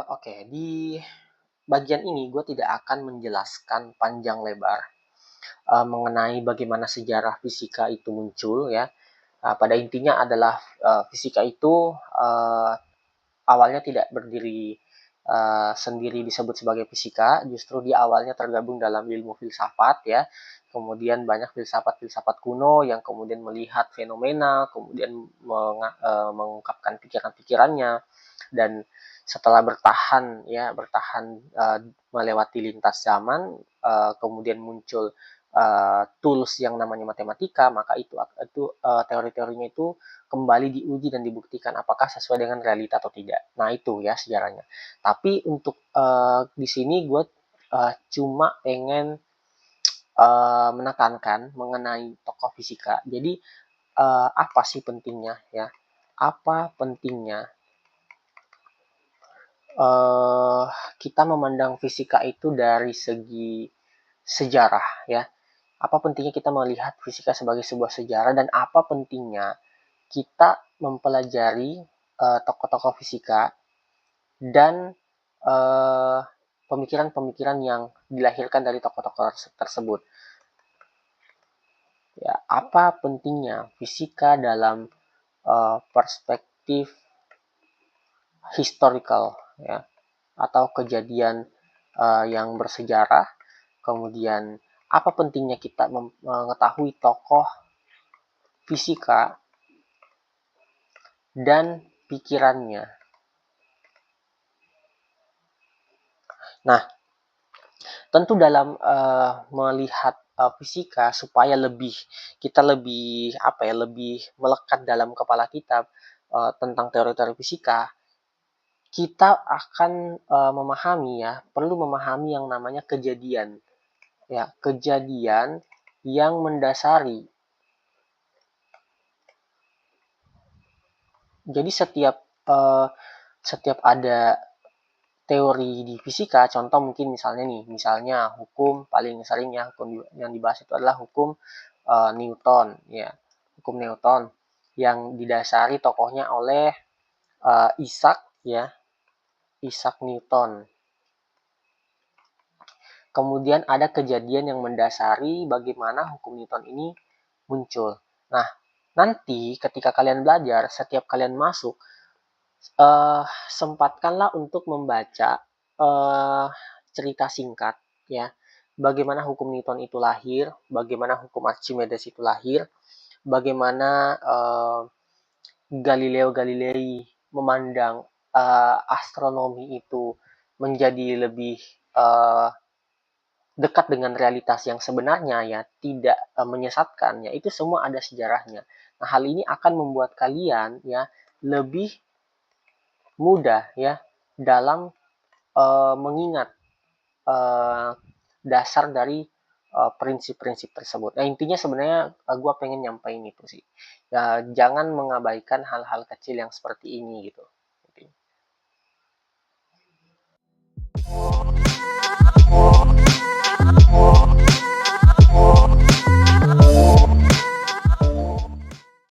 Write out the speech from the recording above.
Oke, di bagian ini gue tidak akan menjelaskan panjang lebar mengenai bagaimana sejarah fisika itu muncul ya. Pada intinya adalah fisika itu uh, awalnya tidak berdiri sendiri disebut sebagai fisika, justru di awalnya tergabung dalam ilmu filsafat ya. Kemudian banyak filsafat-filsafat kuno yang kemudian melihat fenomena, kemudian mengungkapkan pikiran-pikirannya, dan setelah bertahan melewati lintas zaman, kemudian muncul tools yang namanya matematika, maka itu teori-teorinya itu kembali diuji dan dibuktikan apakah sesuai dengan realita atau tidak. Nah itu ya sejarahnya. Tapi untuk di sini gue cuma pengen menekankan mengenai tokoh fisika. Jadi apa sih pentingnya ya? Apa pentingnya uh, kita memandang fisika itu dari segi sejarah ya? Apa pentingnya kita melihat fisika sebagai sebuah sejarah, dan apa pentingnya kita mempelajari tokoh-tokoh fisika dan pemikiran-pemikiran yang dilahirkan dari tokoh-tokoh tersebut. Ya, apa pentingnya fisika dalam perspektif historical ya, atau kejadian yang bersejarah. Kemudian apa pentingnya kita mengetahui tokoh fisika dan pikirannya. Nah, tentu dalam melihat fisika supaya kita lebih lebih melekat dalam kepala kita tentang teori-teori fisika, kita akan perlu memahami yang namanya kejadian ya, kejadian yang mendasari. Jadi setiap ada teori di fisika, contoh mungkin misalnya hukum paling sering ya, hukum yang dibahas itu adalah hukum Newton ya, hukum Newton yang didasari tokohnya oleh Isaac Newton. Kemudian ada kejadian yang mendasari bagaimana hukum Newton ini muncul. Nah, nanti ketika kalian belajar, setiap kalian masuk, sempatkanlah untuk membaca cerita singkat ya, bagaimana hukum Newton itu lahir, bagaimana hukum Archimedes itu lahir, bagaimana Galileo Galilei memandang astronomi itu menjadi lebih dekat dengan realitas yang sebenarnya ya, tidak menyesatkan ya, itu semua ada sejarahnya. Nah, hal ini akan membuat kalian ya lebih mudah ya dalam mengingat dasar dari prinsip-prinsip tersebut. Nah, intinya sebenarnya gue pengen nyampein itu sih. Ya, jangan mengabaikan hal-hal kecil yang seperti ini gitu.